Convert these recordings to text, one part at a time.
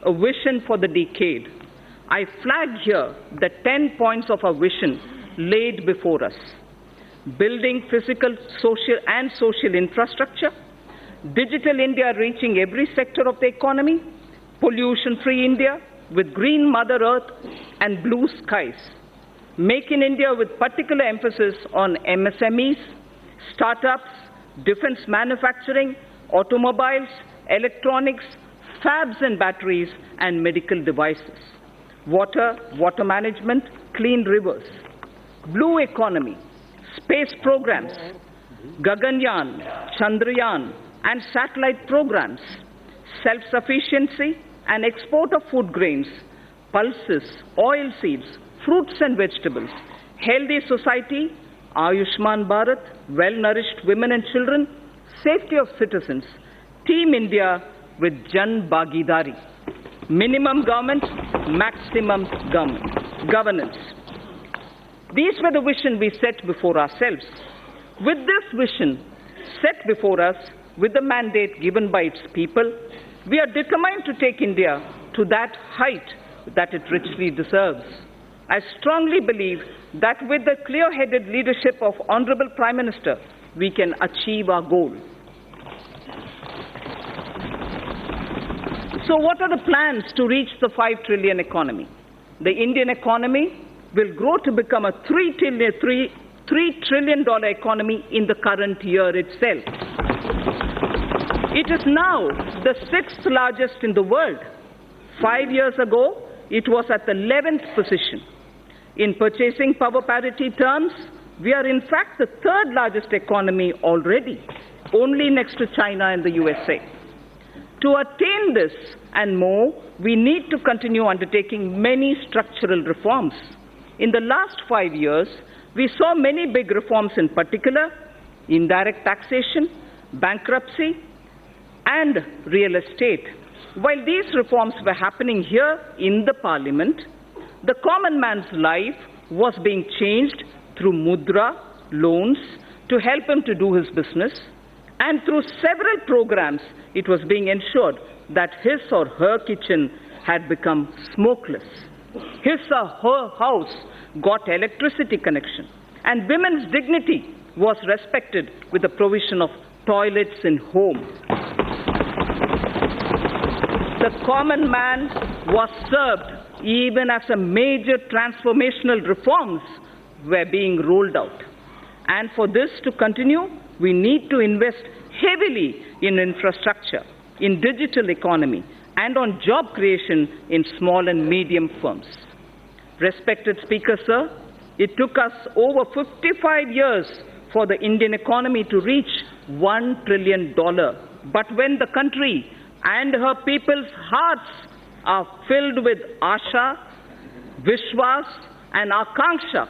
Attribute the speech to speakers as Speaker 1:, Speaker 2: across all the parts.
Speaker 1: a vision for the decade. I flag here the 10 points of our vision laid before us. Building physical, social infrastructure, digital India reaching every sector of the economy, pollution-free India with green Mother Earth and blue skies, Make in India with particular emphasis on MSMEs, startups, defense manufacturing, automobiles, electronics, fabs and batteries, and medical devices, water management, clean rivers, blue economy, space programs, Gaganyaan, Chandrayaan, and satellite programs, self-sufficiency and export of food grains, pulses, oilseeds, fruits and vegetables, healthy society, Ayushman Bharat, well-nourished women and children, safety of citizens, Team India with Jan Bhagidari, minimum government, maximum governance. These were the vision we set before ourselves. With this vision set before us, with the mandate given by its people, we are determined to take India to that height that it richly deserves. I strongly believe that with the clear-headed leadership of Honorable Prime Minister, we can achieve our goal. So what are the plans to reach the 5 trillion economy? The Indian economy will grow to become a $3 trillion economy in the current year itself. It is now the 6th largest in the world. 5 years ago, it was at the 11th position. In purchasing power parity terms, we are in fact the 3rd largest economy already, only next to China and the USA. To attain this and more, we need to continue undertaking many structural reforms. In the last 5 years, we saw many big reforms, in particular, indirect taxation, bankruptcy, and real estate. While these reforms were happening here in the Parliament, the common man's life was being changed through mudra, loans, to help him to do his business, and through several programs, it was being ensured that his or her kitchen had become smokeless. His or her house got electricity connection, and women's dignity was respected with the provision of toilets in home. The common man was served even as a major transformational reforms were being rolled out. And for this to continue, we need to invest heavily in infrastructure, in digital economy, and on job creation in small and medium firms. Respected Speaker, sir, it took us over 55 years for the Indian economy to reach $1 trillion. But when the country and her people's hearts are filled with Asha, Vishwas, and Akanksha,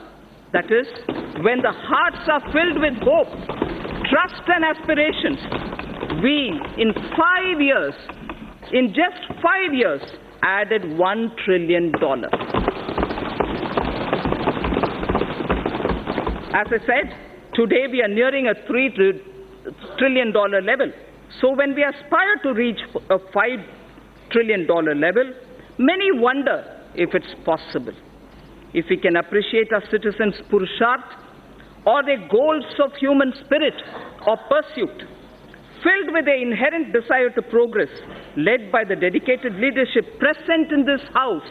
Speaker 1: that is, when the hearts are filled with hope, trust and aspirations, we, in just 5 years, added $1 trillion. As I said, today we are nearing a $3 trillion level. So when we aspire to reach a $5 trillion level, many wonder if it's possible. If we can appreciate our citizens' purusharth or their goals of human spirit or pursuit, filled with the inherent desire to progress, led by the dedicated leadership present in this House,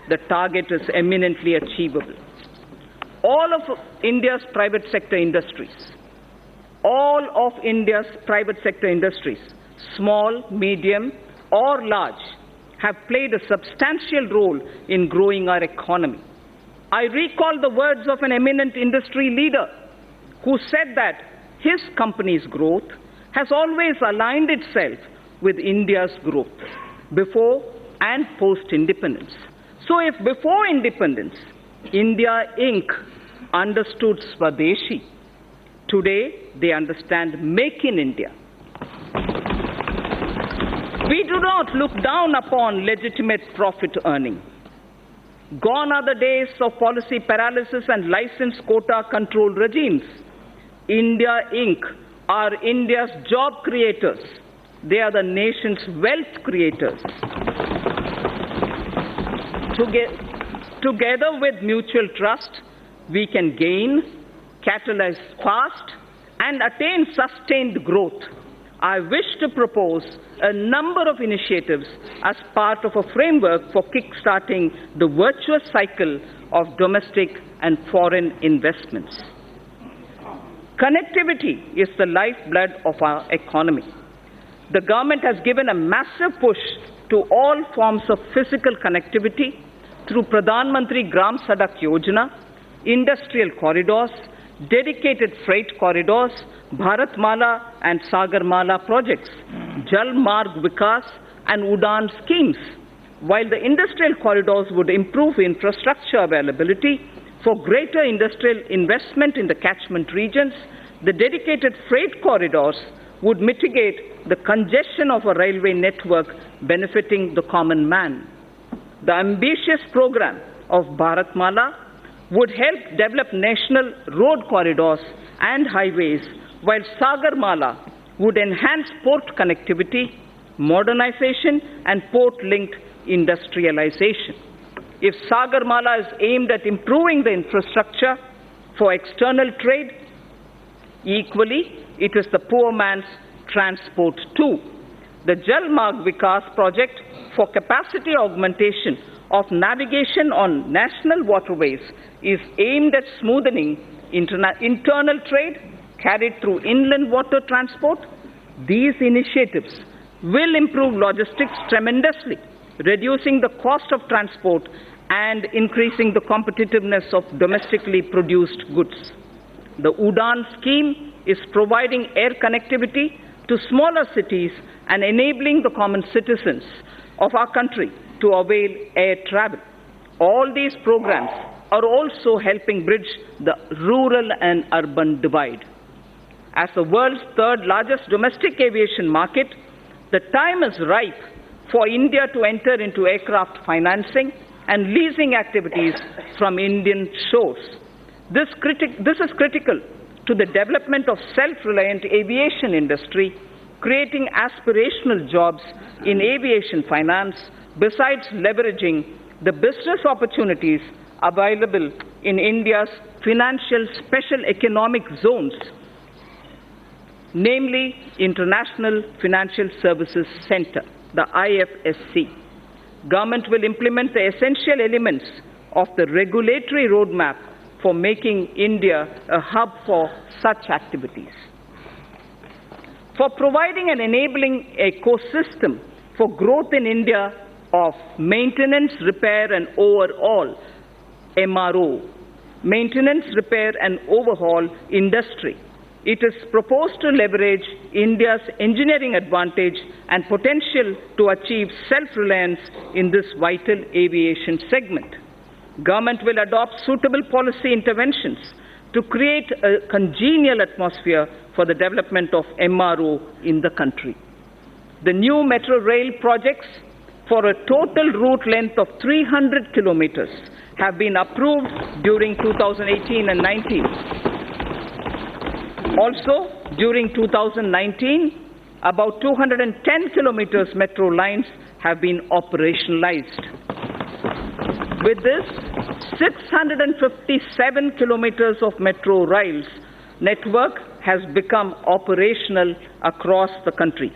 Speaker 1: the target is eminently achievable. All of India's private sector industries, small, medium, or large, have played a substantial role in growing our economy. I recall the words of an eminent industry leader who said that his company's growth has always aligned itself with India's growth, before and post-independence. So if before independence, India Inc. understood Swadeshi, today they understand Make in India. We do not look down upon legitimate profit earning. Gone are the days of policy paralysis and license quota control regimes. India Inc. are India's job creators. They are the nation's wealth creators. Together with mutual trust, we can gain, catalyze fast, and attain sustained growth. I wish to propose a number of initiatives as part of a framework for kick-starting the virtuous cycle of domestic and foreign investments. Connectivity is the lifeblood of our economy. The government has given a massive push to all forms of physical connectivity through Pradhan Mantri Gram Sadak Yojana, industrial corridors, dedicated freight corridors, Bharatmala and Sagarmala projects, Jal Marg Vikas and Udan schemes. While the industrial corridors would improve infrastructure availability for greater industrial investment in the catchment regions, the dedicated freight corridors would mitigate the congestion of a railway network benefiting the common man. The ambitious program of Bharatmala would help develop national road corridors and highways, while Sagarmala would enhance port connectivity, modernization, and port-linked industrialization. If Sagarmala is aimed at improving the infrastructure for external trade, equally, it is the poor man's transport too. The Jal Marg Vikas project for capacity augmentation of navigation on national waterways is aimed at smoothing internal trade carried through inland water transport. These initiatives will improve logistics tremendously, reducing the cost of transport and increasing the competitiveness of domestically produced goods. The Udan scheme is providing air connectivity to smaller cities and enabling the common citizens of our country to avail air travel. All these programs are also helping bridge the rural and urban divide. As the world's third largest domestic aviation market, the time is ripe for India to enter into aircraft financing and leasing activities from Indian shores. This is critical to the development of self-reliant aviation industry, creating aspirational jobs in aviation finance, besides leveraging the business opportunities available in India's financial special economic zones, namely International Financial Services Center, the IFSC. Government will implement the essential elements of the regulatory roadmap for making India a hub for such activities. For providing an enabling ecosystem for growth in India of maintenance, repair and overhaul, MRO, maintenance, repair and overhaul industry, it is proposed to leverage India's engineering advantage and potential to achieve self-reliance in this vital aviation segment. Government will adopt suitable policy interventions to create a congenial atmosphere for the development of MRO in the country. The new metro rail projects for a total route length of 300 kilometers have been approved during 2018 and 19. Also, during 2019, about 210 kilometers metro lines have been operationalized. With this, 657 kilometers of metro rails network has become operational across the country.